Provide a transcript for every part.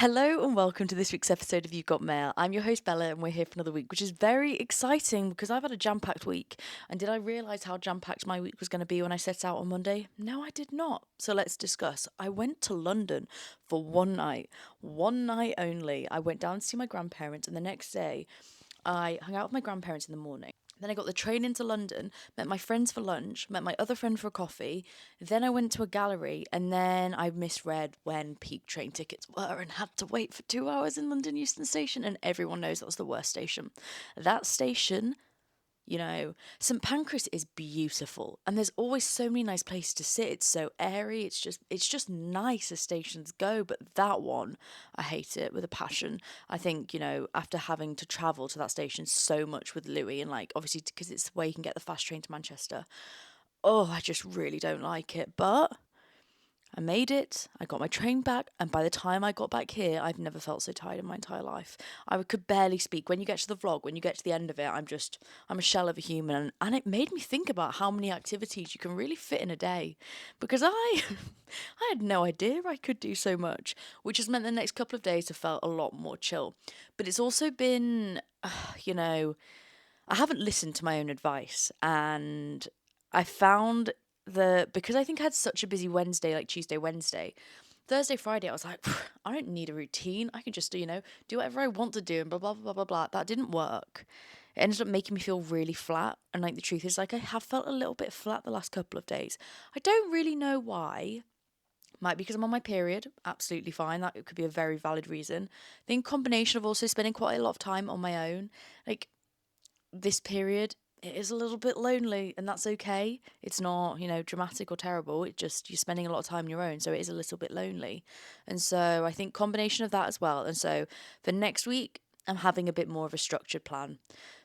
Hello and welcome to this week's episode of You Got Mail. I'm your host Bella and we're here for another week, which is very exciting because I've had a jam-packed week. And did I realise how jam-packed my week was going to be when I set out on Monday? No, I did not. So let's discuss. I went to London for one night only. I went down to see my grandparents and the next day I hung out with my grandparents in the morning. Then I got the train into London, met my friends for lunch, met my other friend for a coffee. Then I went to a gallery, and then I misread when peak train tickets were and had to wait for 2 hours in London Euston Station. And everyone knows that was the worst station. That station, St Pancras is beautiful, and there's always so many nice places to sit. It's so airy. It's just nice as stations go. But that one, I hate it with a passion. I think after having to travel to that station so much with Louis, and like obviously because it's where you can get the fast train to Manchester. Oh, I just really don't like it. But I made it, I got my train back, and by the time I got back here, I've never felt so tired in my entire life. I could barely speak. When you get to the vlog, when you get to the end of it, I'm a shell of a human. And it made me think about how many activities you can really fit in a day. Because I had no idea I could do so much, which has meant the next couple of days have felt a lot more chill. But it's also been, you know, I haven't listened to my own advice, and I found because I think I had such a busy Wednesday, like Tuesday, Wednesday, Thursday, Friday, I was like, I don't need a routine. I can just, do whatever I want to do and blah, blah, blah, blah, blah. That didn't work. It ended up making me feel really flat. And like the truth is, like, I have felt a little bit flat the last couple of days. I don't really know why. Might be because I'm on my period. Absolutely fine. That could be a very valid reason. I think combination of also spending quite a lot of time on my own. Like, this period, it is a little bit lonely, and that's okay. It's not, dramatic or terrible. It just, you're spending a lot of time on your own, so it is a little bit lonely. And so I think combination of that as well. And so for next week, I'm having a bit more of a structured plan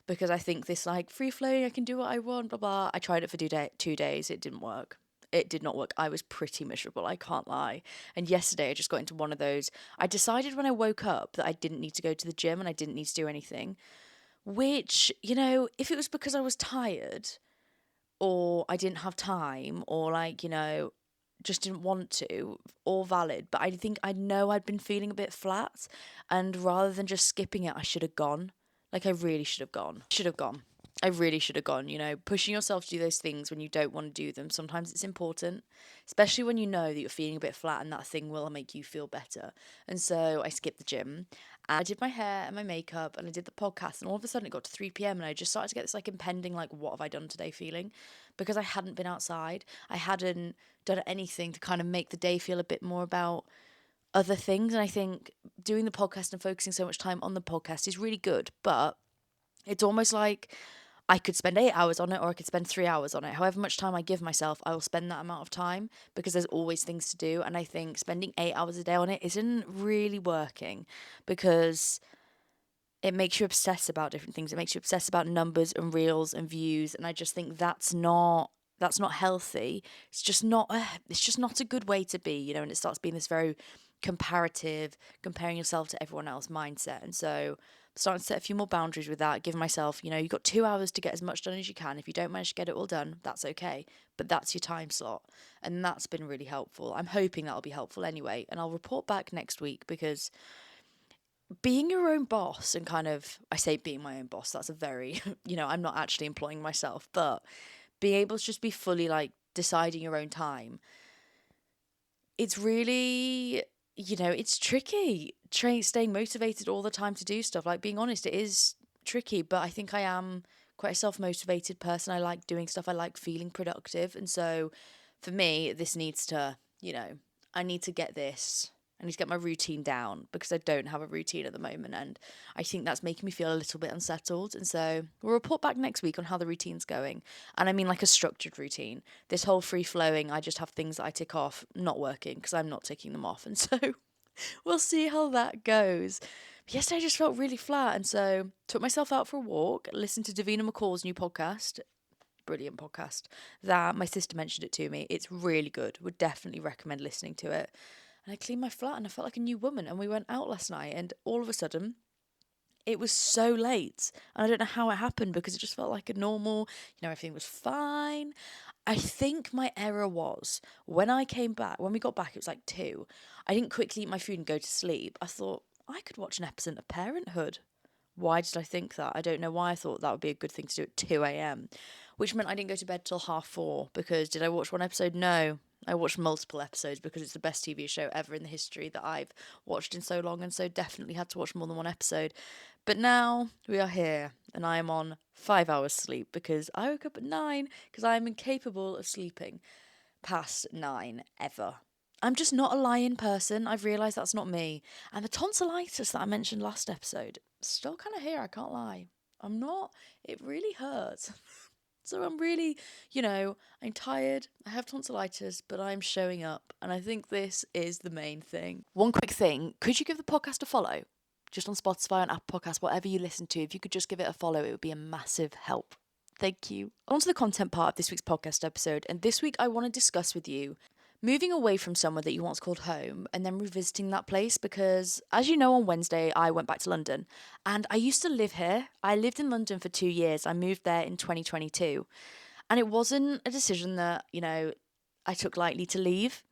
because I think this like free flowing, I can do what I want, blah blah. I tried it for 2 days, it didn't work. It did not work. I was pretty miserable, I can't lie. And yesterday I just got into one of those. I decided when I woke up that I didn't need to go to the gym and I didn't need to do anything. Which, if it was because I was tired or I didn't have time or like, just didn't want to, all valid. But I think I know I'd been feeling a bit flat. And rather than just skipping it, I should have gone. Like, I really should have gone. Should have gone. I really should have gone. Pushing yourself to do those things when you don't want to do them. Sometimes it's important, especially when you know that you're feeling a bit flat and that thing will make you feel better. And so I skipped the gym. I did my hair and my makeup and I did the podcast, and all of a sudden it got to 3 p.m. and I just started to get this like impending like what have I done today feeling, because I hadn't been outside. I hadn't done anything to kind of make the day feel a bit more about other things. And I think doing the podcast and focusing so much time on the podcast is really good, but it's almost like I could spend 8 hours on it or I could spend 3 hours on it. However much time I give myself, I will spend that amount of time because there's always things to do. And I think spending 8 hours a day on it isn't really working because it makes you obsess about different things. It makes you obsess about numbers and reels and views. And I just think that's not healthy. It's just not a good way to be, and it starts being this very comparative, comparing yourself to everyone else mindset. And so I'm starting to set a few more boundaries with that, giving myself, you've got 2 hours to get as much done as you can. If you don't manage to get it all done, that's okay. But that's your time slot. And that's been really helpful. I'm hoping that'll be helpful anyway. And I'll report back next week because being your own boss and kind of, I say being my own boss, that's a very, I'm not actually employing myself, but being able to just be fully like deciding your own time, it's really, it's tricky. Staying motivated all the time to do stuff. Like, being honest, it is tricky, but I think I am quite a self motivated person. I like doing stuff, I like feeling productive. And so for me, this needs to, I need to get this. I need to get my routine down because I don't have a routine at the moment. And I think that's making me feel a little bit unsettled. And so we'll report back next week on how the routine's going. And I mean, like a structured routine. This whole free flowing, I just have things that I tick off, not working because I'm not ticking them off. And so we'll see how that goes. But yesterday I just felt really flat. And so took myself out for a walk, listened to Davina McCall's new podcast. Brilliant podcast that my sister mentioned it to me. It's really good. Would definitely recommend listening to it. And I cleaned my flat and I felt like a new woman. And we went out last night and all of a sudden It was so late. And I don't know how it happened because it just felt like a normal, everything was fine. I think my error was when I came back, when we got back, it was like 2. I didn't quickly eat my food and go to sleep. I thought I could watch an episode of Parenthood. Why did I think that? I don't know why I thought that would be a good thing to do at 2 a.m., which meant I didn't go to bed till 4:30 because did I watch one episode? No. I watched multiple episodes because it's the best TV show ever in the history that I've watched in so long, and so definitely had to watch more than one episode. But now we are here, and I am on 5 hours sleep because I woke up at 9 because I am incapable of sleeping past 9 ever. I'm just not a lying person. I've realised that's not me. And the tonsillitis that I mentioned last episode, still kind of here, I can't lie. I'm not, it really hurts. So I'm really, I'm tired, I have tonsillitis, but I'm showing up. And I think this is the main thing. One quick thing, could you give the podcast a follow? Just on Spotify, on Apple Podcasts, whatever you listen to, if you could just give it a follow, it would be a massive help. Thank you. On to the content part of this week's podcast episode. And this week I want to discuss with you moving away from somewhere that you once called home and then revisiting that place because, as you know, on Wednesday I went back to London and I used to live here. I lived in London for 2 years. I moved there in 2022 and it wasn't a decision that, I took lightly to leave.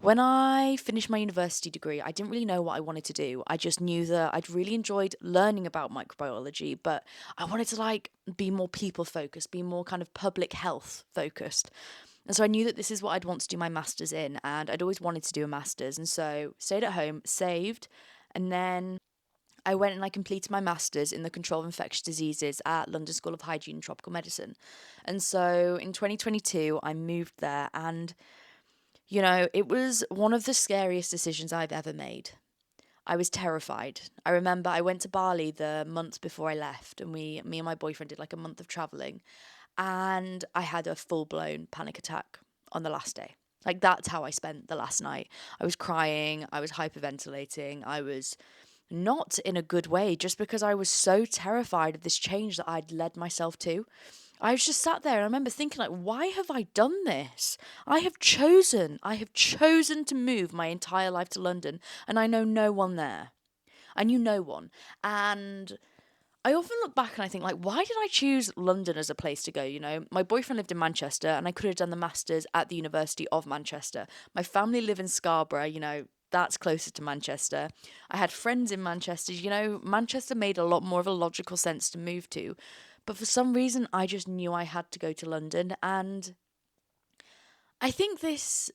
When I finished my university degree, I didn't really know what I wanted to do. I just knew that I'd really enjoyed learning about microbiology, but I wanted to be more people focused, be more kind of public health focused. And so I knew that this is what I'd want to do my masters in, and I'd always wanted to do a masters. And so stayed at home, saved, and then I went and I completed my masters in the control of infectious diseases at London School of Hygiene and Tropical Medicine. And so in 2022, I moved there, and it was one of the scariest decisions I've ever made. I was terrified. I remember I went to Bali the month before I left, and me and my boyfriend did like a month of traveling, and I had a full blown panic attack on the last day. Like that's how I spent the last night. I was crying, I was hyperventilating, I was not in a good way just because I was so terrified of this change that I'd led myself to. I was just sat there and I remember thinking like, why have I done this? I have chosen to move my entire life to London and I know no one there. I knew no one. And I often look back and I think, like, why did I choose London as a place to go? My boyfriend lived in Manchester and I could have done the Masters at the University of Manchester. My family live in Scarborough, that's closer to Manchester. I had friends in Manchester, Manchester made a lot more of a logical sense to move to. But for some reason, I just knew I had to go to London. And I think there's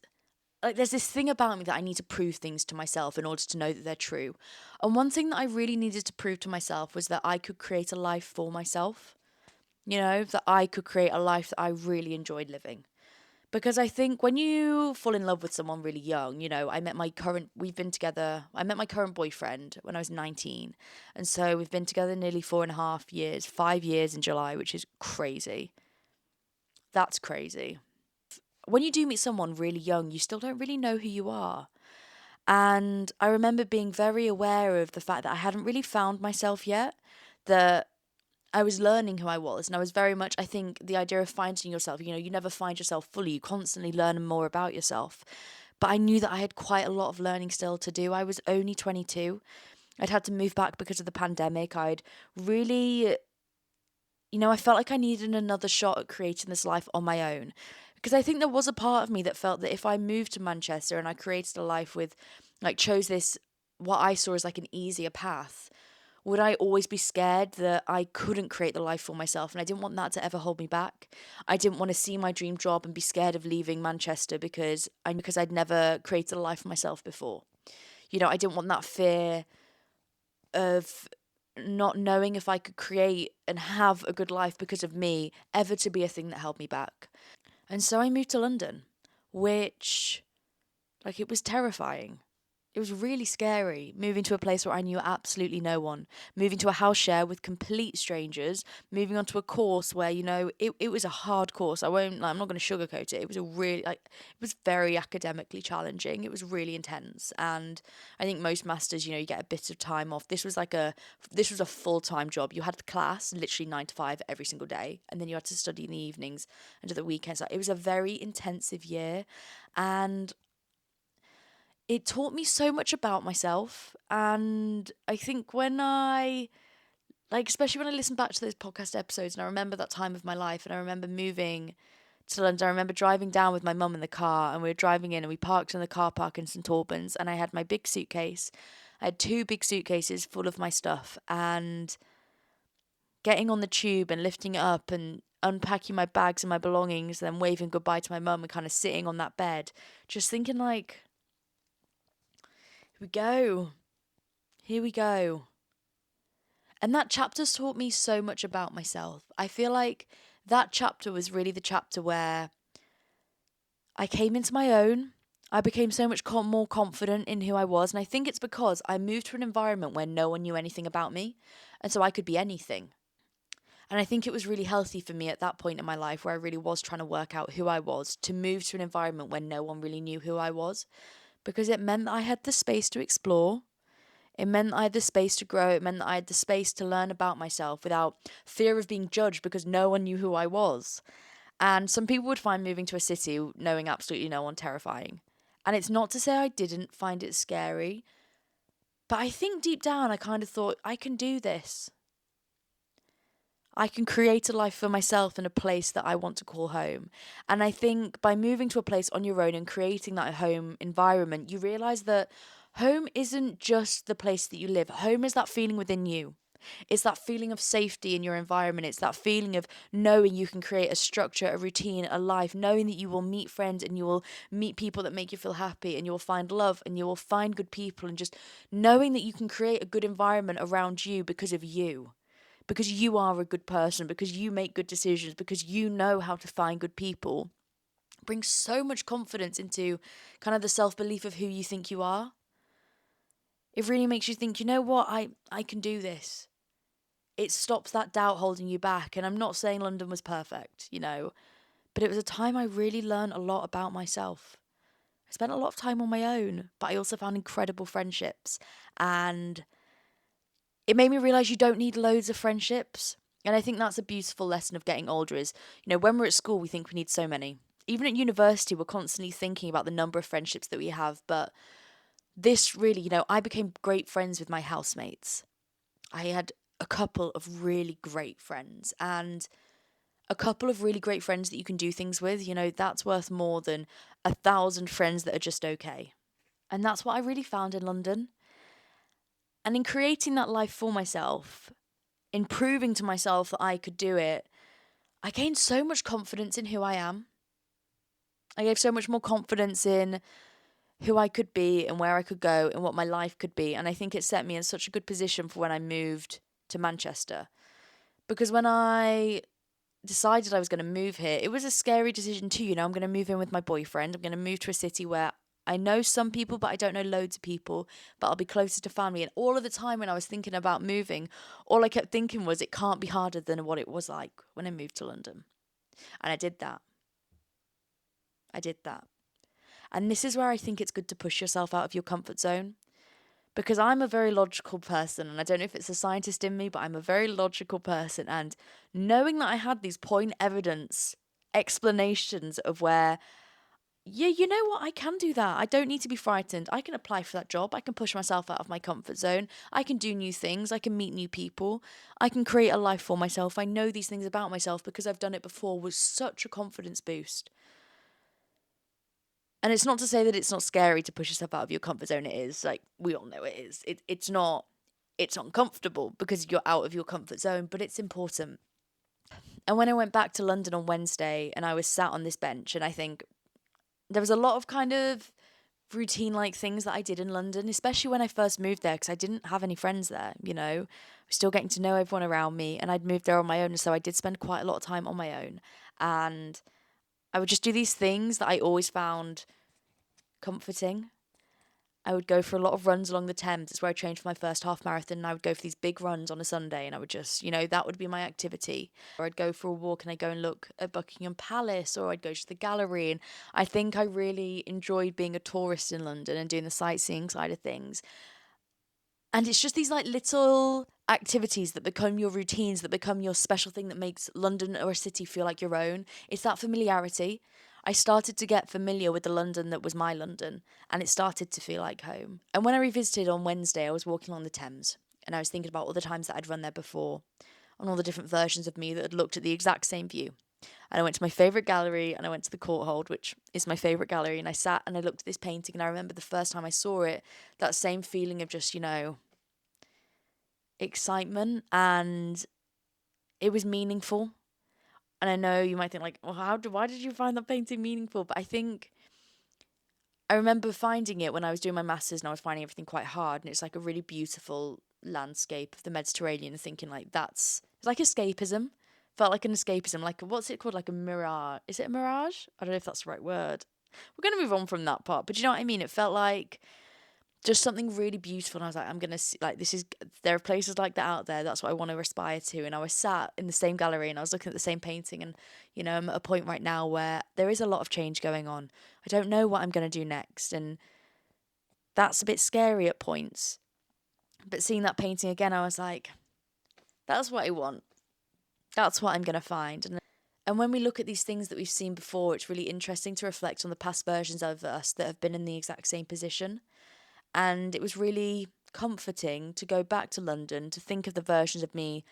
this thing about me that I need to prove things to myself in order to know that they're true. And one thing that I really needed to prove to myself was that I could create a life for myself. That I could create a life that I really enjoyed living. Because I think when you fall in love with someone really young, I met my current boyfriend when I was 19. And so we've been together nearly 4.5 years, 5 years in July, which is crazy. That's crazy. When you do meet someone really young, you still don't really know who you are. And I remember being very aware of the fact that I hadn't really found myself yet, that I was learning who I was. And I was very much, I think, the idea of finding yourself, you never find yourself fully. You constantly learn more about yourself. But I knew that I had quite a lot of learning still to do. I was only 22. I'd had to move back because of the pandemic. I'd really, I felt like I needed another shot at creating this life on my own. Because I think there was a part of me that felt that if I moved to Manchester and I created a life with, chose this, what I saw as like an easier path, would I always be scared that I couldn't create the life for myself? And I didn't want that to ever hold me back. I didn't want to see my dream job and be scared of leaving Manchester because I'd never created a life for myself before. I didn't want that fear of not knowing if I could create and have a good life because of me ever to be a thing that held me back. And so I moved to London, which, it was terrifying. It was really scary moving to a place where I knew absolutely no one, moving to a house share with complete strangers, moving onto a course where, it was a hard course. I'm not going to sugarcoat it. It was it was very academically challenging. It was really intense. And I think most masters, you get a bit of time off. This was a full-time job. You had the class literally 9 to 5 every single day. And then you had to study in the evenings and do the weekends. It was a very intensive year. And it taught me so much about myself. And I think when I Like, especially when I listen back to those podcast episodes and I remember that time of my life and I remember moving to London. I remember driving down with my mum in the car and we were driving in and we parked in the car park in St Albans and I had my big suitcase. I had two big suitcases full of my stuff and getting on the tube and lifting it up and unpacking my bags and my belongings, then waving goodbye to my mum and kind of sitting on that bed, just thinking like, here we go. Here we go. And that chapter's taught me so much about myself. I feel like that chapter was really the chapter where I came into my own. I became so much more confident in who I was. And I think it's because I moved to an environment where no one knew anything about me. And so I could be anything. And I think it was really healthy for me at that point in my life where I really was trying to work out who I was to move to an environment where no one really knew who I was. Because it meant that I had the space to explore. It meant I had the space to grow. It meant that I had the space to learn about myself without fear of being judged because no one knew who I was. And some people would find moving to a city knowing absolutely no one terrifying. And it's not to say I didn't find it scary, but I think deep down I kind of thought, I can do this. I can create a life for myself in a place that I want to call home. And I think by moving to a place on your own and creating that home environment, you realize that home isn't just the place that you live. Home is that feeling within you. It's that feeling of safety in your environment. It's that feeling of knowing you can create a structure, a routine, a life, knowing that you will meet friends and you will meet people that make you feel happy and you will find love and you will find good people, and just knowing that you can create a good environment around you because of you, because you are a good person, because you make good decisions, because you know how to find good people, brings so much confidence into kind of the self-belief of who you think you are. It really makes you think, you know what, I can do this. It stops that doubt holding you back. And I'm not saying London was perfect, but it was a time I really learned a lot about myself. I spent a lot of time on my own, but I also found incredible friendships. And it made me realize you don't need loads of friendships. And I think that's a beautiful lesson of getting older is, when we're at school, we think we need so many. Even at university, we're constantly thinking about the number of friendships that we have. But this really, I became great friends with my housemates. I had a couple of really great friends and a couple of really great friends that you can do things with. That's worth more than 1,000 friends that are just okay. And that's what I really found in London. And in creating that life for myself, in proving to myself that I could do it, I gained so much confidence in who I am. I gave so much more confidence in who I could be and where I could go and what my life could be. And I think it set me in such a good position for when I moved to Manchester. Because when I decided I was going to move here, it was a scary decision too. I'm going to move in with my boyfriend. I'm going to move to a city where I know some people, but I don't know loads of people, but I'll be closer to family. And all of the time when I was thinking about moving, all I kept thinking was it can't be harder than what it was like when I moved to London. And I did that. I did that. And this is where I think it's good to push yourself out of your comfort zone. Because I'm a very logical person, and I don't know if it's a scientist in me, but I'm a very logical person. And knowing that I had these point evidence explanations of where, yeah, you know what, I can do that. I don't need to be frightened. I can apply for that job. I can push myself out of my comfort zone. I can do new things. I can meet new people. I can create a life for myself. I know these things about myself because I've done it before, was such a confidence boost. And it's not to say that it's not scary to push yourself out of your comfort zone. It is. Like, we all know it is. It's not, it's uncomfortable because you're out of your comfort zone, but it's important. And when I went back to London on Wednesday and I was sat on this bench, and I think there was a lot of kind of routine like things that I did in London, especially when I first moved there because I didn't have any friends there, I was still getting to know everyone around me, and I'd moved there on my own. So I did spend quite a lot of time on my own. And I would just do these things that I always found comforting. I would go for a lot of runs along the Thames. It's where I trained for my first half marathon. And I would go for these big runs on a Sunday, and I would just, that would be my activity. Or I'd go for a walk and I'd go and look at Buckingham Palace, or I'd go to the gallery. And I think I really enjoyed being a tourist in London and doing the sightseeing side of things. And it's just these like little activities that become your routines, that become your special thing that makes London or a city feel like your own. It's that familiarity. I started to get familiar with the London that was my London, and it started to feel like home. And when I revisited on Wednesday, I was walking on the Thames, And I was thinking about all the times that I'd run there before and all the different versions of me that had looked at the exact same view. And I went to my favourite gallery and I went to the Courthold, which is my favourite gallery. And I sat and I looked at this painting and I remember the first time I saw it, that same feeling of just, excitement, and it was meaningful. And I know you might think like, well, why did you find that painting meaningful? But I think I remember finding it when I was doing my masters and I was finding everything quite hard. And it's like a really beautiful landscape of the Mediterranean and thinking like it's like escapism. Felt like an escapism, like what's it called? Like a mirage. Is it a mirage? I don't know if that's the right word. We're going to move on from that part. But you know what I mean? It felt like just something really beautiful. And I was like, I'm going to see, like, there are places like that out there. That's what I want to aspire to. And I was sat in the same gallery and I was looking at the same painting. And, I'm at a point right now where there is a lot of change going on. I don't know what I'm going to do next. And that's a bit scary at points. But seeing that painting again, I was like, that's what I want. That's what I'm going to find. And when we look at these things that we've seen before, it's really interesting to reflect on the past versions of us that have been in the exact same position. And it was really comforting to go back to London, to think of the versions of me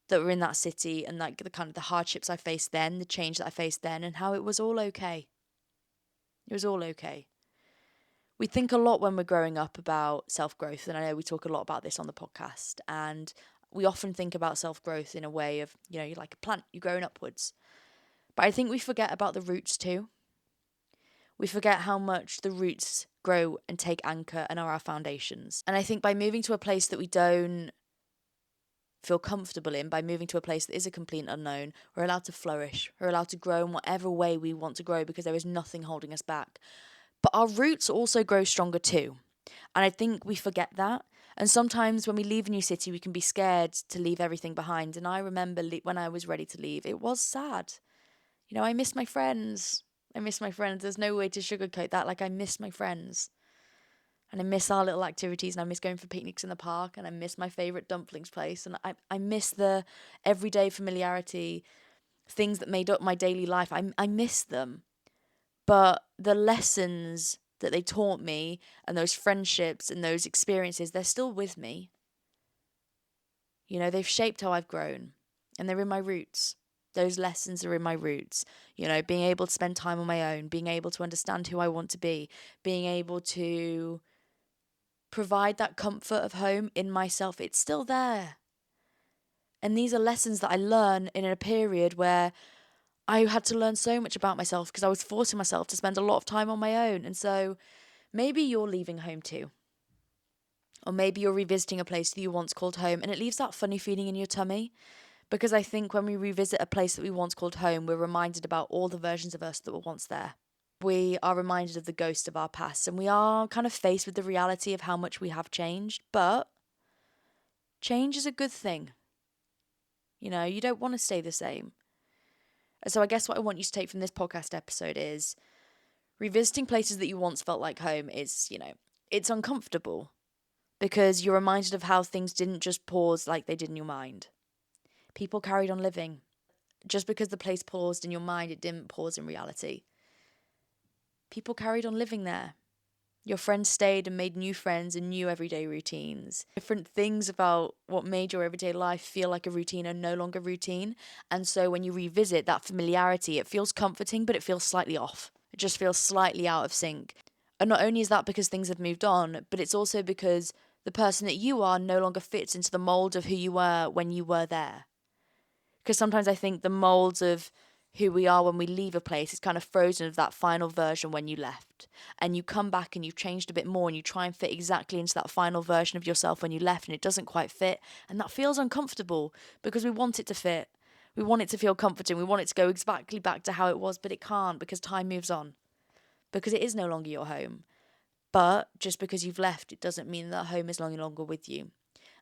that were in that city and like the kind of the hardships I faced then, the change that I faced then, and how it was all okay. It was all okay. We think a lot when we're growing up about self-growth, and I know we talk a lot about this on the podcast, and we often think about self-growth in a way of, you're like a plant, you're growing upwards. But I think we forget about the roots too. We forget how much the roots grow and take anchor and are our foundations. And I think by moving to a place that we don't feel comfortable in, by moving to a place that is a complete unknown, we're allowed to flourish. We're allowed to grow in whatever way we want to grow because there is nothing holding us back. But our roots also grow stronger too. And I think we forget that. And sometimes when we leave a new city, we can be scared to leave everything behind. And I remember when I was ready to leave, it was sad. I miss my friends. There's no way to sugarcoat that. Like, I miss my friends. And I miss our little activities, and I miss going for picnics in the park, and I miss my favourite dumplings place. And I miss the everyday familiarity, things that made up my daily life. I miss them. But the lessons that they taught me and those friendships and those experiences, they're still with me. They've shaped how I've grown, and they're in my roots. Those lessons are in my roots. Being able to spend time on my own, being able to understand who I want to be, being able to provide that comfort of home in myself, it's still there. And these are lessons that I learn in a period where I had to learn so much about myself because I was forcing myself to spend a lot of time on my own. And so maybe you're leaving home too. Or maybe you're revisiting a place that you once called home and it leaves that funny feeling in your tummy. Because I think when we revisit a place that we once called home, we're reminded about all the versions of us that were once there. We are reminded of the ghost of our past, and we are kind of faced with the reality of how much we have changed. But change is a good thing. You don't want to stay the same. So I guess what I want you to take from this podcast episode is revisiting places that you once felt like home is, it's uncomfortable because you're reminded of how things didn't just pause like they did in your mind. People carried on living. Just because the place paused in your mind, it didn't pause in reality. People carried on living there. Your friends stayed and made new friends and new everyday routines. Different things about what made your everyday life feel like a routine are no longer routine. And so when you revisit that familiarity, it feels comforting, but it feels slightly off. It just feels slightly out of sync. And not only is that because things have moved on, but it's also because the person that you are no longer fits into the mold of who you were when you were there. Because sometimes I think the molds of who we are when we leave a place is kind of frozen of that final version when you left. And you come back and you've changed a bit more and you try and fit exactly into that final version of yourself when you left and it doesn't quite fit. And that feels uncomfortable because we want it to fit. We want it to feel comforting. We want it to go exactly back to how it was, but it can't because time moves on. Because it is no longer your home. But just because you've left, it doesn't mean that home is no longer with you.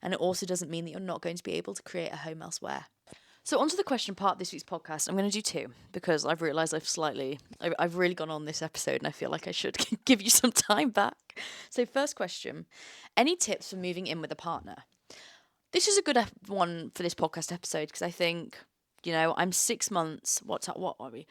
And it also doesn't mean that you're not going to be able to create a home elsewhere. So onto the question part of this week's podcast. I'm going to do two because I've realised I've really gone on this episode and I feel like I should give you some time back. So first question, any tips for moving in with a partner? This is a good one for this podcast episode because I think, I'm 6 months, what are we?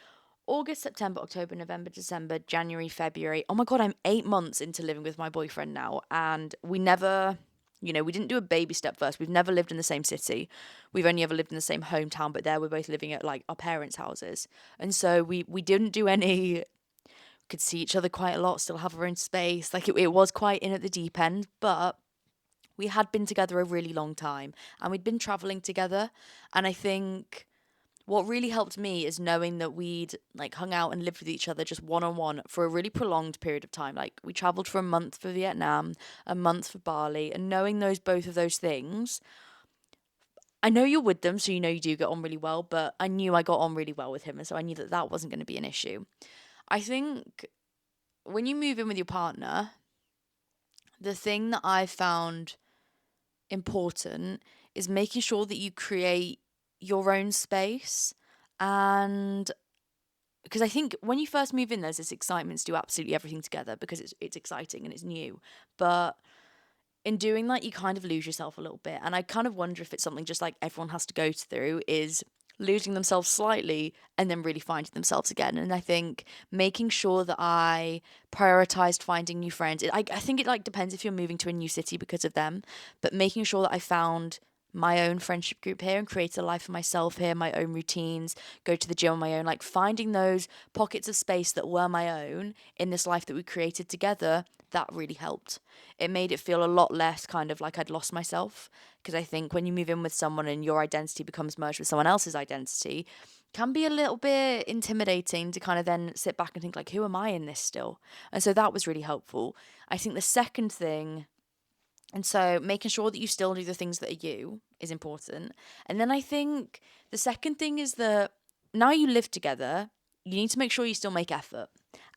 August, September, October, November, December, January, February. Oh my God, I'm 8 months into living with my boyfriend now and we never You know, we didn't do a baby step first. We've never lived in the same city. We've only ever lived in the same hometown, but there we're both living at like our parents' houses. And so we didn't do any, could see each other quite a lot, still have our own space. Like it was quite in at the deep end, but we had been together a really long time and we'd been traveling together. And I think what really helped me is knowing that we'd like hung out and lived with each other just one on one for a really prolonged period of time. Like we traveled for a month for Vietnam, a month for Bali, and knowing those both of those things, I know you're with them, so you know you do get on really well, but I knew I got on really well with him, and so I knew that that wasn't going to be an issue. I think when you move in with your partner, the thing that I found important is making sure that you create your own space. And because I think when you first move in, there's this excitement to do absolutely everything together because it's exciting and it's new. But in doing that, you kind of lose yourself a little bit. And I kind of wonder if it's something just like everyone has to go through is losing themselves slightly and then really finding themselves again. And I think making sure that I prioritized finding new friends. I think it like depends if you're moving to a new city because of them, but making sure that I found my own friendship group here and create a life for myself here, my own routines, go to the gym on my own, like finding those pockets of space that were my own in this life that we created together, that really helped. It made it feel a lot less kind of like I'd lost myself. Because I think when you move in with someone and your identity becomes merged with someone else's identity, can be a little bit intimidating to kind of then sit back and think like, who am I in this still? And so that was really helpful. I think the second thing, and so making sure that you still do the things that are you is important. And then I think the second thing is that now you live together, you need to make sure you still make effort.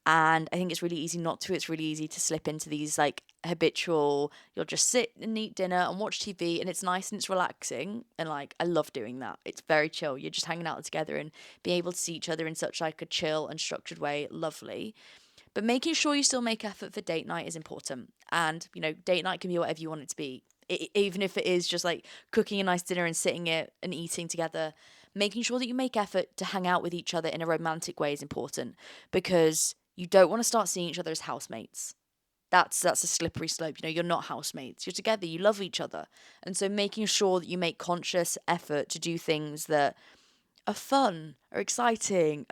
And I think it's really easy not to. It's really easy to slip into these like habitual, you'll just sit and eat dinner and watch TV and it's nice and it's relaxing. And like, I love doing that. It's very chill. You're just hanging out together and being able to see each other in such like a chill and structured way. Lovely. But making sure you still make effort for date night is important. And, you know, date night can be whatever you want it to be. Even if it is just like cooking a nice dinner and sitting it and eating together, making sure that you make effort to hang out with each other in a romantic way is important because you don't want to start seeing each other as housemates. That's a slippery slope. You know, you're not housemates. You're together. You love each other. And so making sure that you make conscious effort to do things that are fun, are exciting,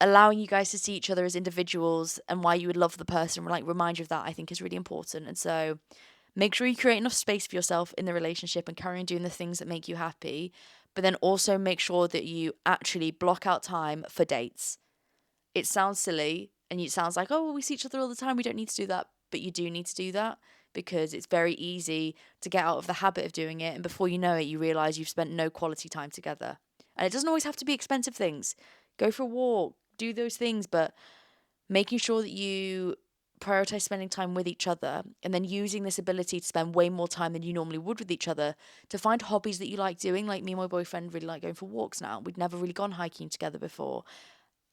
allowing you guys to see each other as individuals and why you would love the person, like remind you of that, I think is really important. And so make sure you create enough space for yourself in the relationship and carry on doing the things that make you happy. But then also make sure that you actually block out time for dates. It sounds silly and it sounds like, oh, well, we see each other all the time. We don't need to do that. But you do need to do that because it's very easy to get out of the habit of doing it. And before you know it, you realize you've spent no quality time together. And it doesn't always have to be expensive things. Go for a walk, do those things, but making sure that you prioritize spending time with each other and then using this ability to spend way more time than you normally would with each other to find hobbies that you like doing. Like me and my boyfriend really like going for walks now. We'd never really gone hiking together before.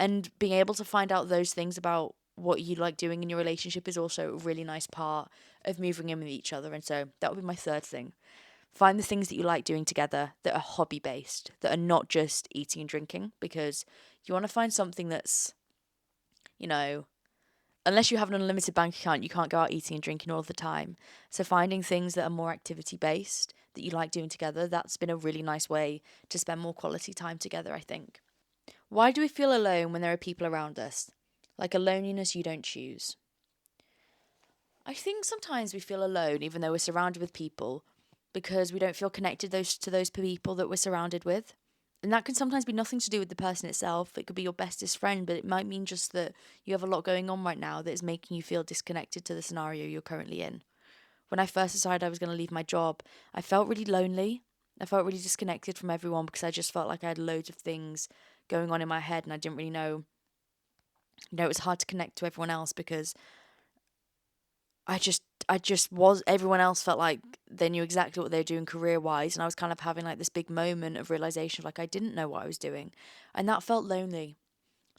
And being able to find out those things about what you like doing in your relationship is also a really nice part of moving in with each other. And so that would be my third thing. Find the things that you like doing together that are hobby based, that are not just eating and drinking, because you want to find something that's, you know, unless you have an unlimited bank account, you can't go out eating and drinking all the time. So finding things that are more activity based that you like doing together, that's been a really nice way to spend more quality time together, I think. Why do we feel alone when there are people around us? Like a loneliness you don't choose. I think sometimes we feel alone even though we're surrounded with people because we don't feel connected to those people that we're surrounded with. And that can sometimes be nothing to do with the person itself. It could be your bestest friend, but it might mean just that you have a lot going on right now that is making you feel disconnected to the scenario you're currently in. When I first decided I was going to leave my job, I felt really lonely. I felt really disconnected from everyone because I just felt like I had loads of things going on in my head and I didn't really know. You know, it was hard to connect to everyone else because I just was, everyone else felt like they knew exactly what they were doing career wise, and I was kind of having like this big moment of realization of like I didn't know what I was doing, and that felt lonely.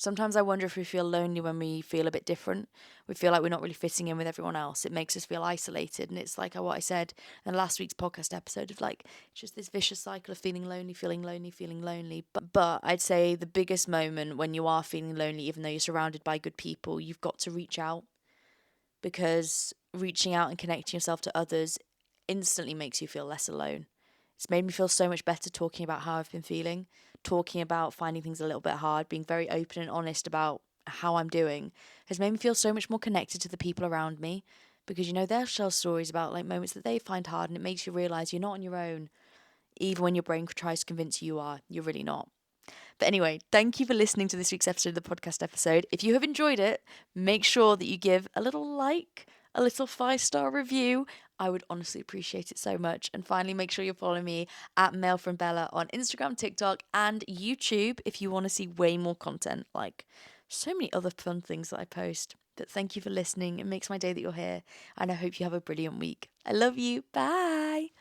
Sometimes I wonder if we feel lonely when we feel a bit different. We feel like we're not really fitting in with everyone else. It makes us feel isolated. And it's like what I said in last week's podcast episode of like, it's just this vicious cycle of feeling lonely, feeling lonely, feeling lonely. But I'd say the biggest moment when you are feeling lonely, even though you're surrounded by good people, you've got to reach out because reaching out and connecting yourself to others instantly makes you feel less alone. It's made me feel so much better talking about how I've been feeling, talking about finding things a little bit hard, being very open and honest about how I'm doing has made me feel so much more connected to the people around me because they'll share stories about like moments that they find hard and it makes you realize you're not on your own. Even when your brain tries to convince you are, you're really not. But anyway, thank you for listening to this week's episode of the podcast episode. If you have enjoyed it, make sure that you give a little like, a little 5-star review. I would honestly appreciate it so much. And finally, make sure you're following me at Mail from Bella on Instagram, TikTok, and YouTube if you want to see way more content, like so many other fun things that I post. But thank you for listening. It makes my day that you're here. And I hope you have a brilliant week. I love you. Bye.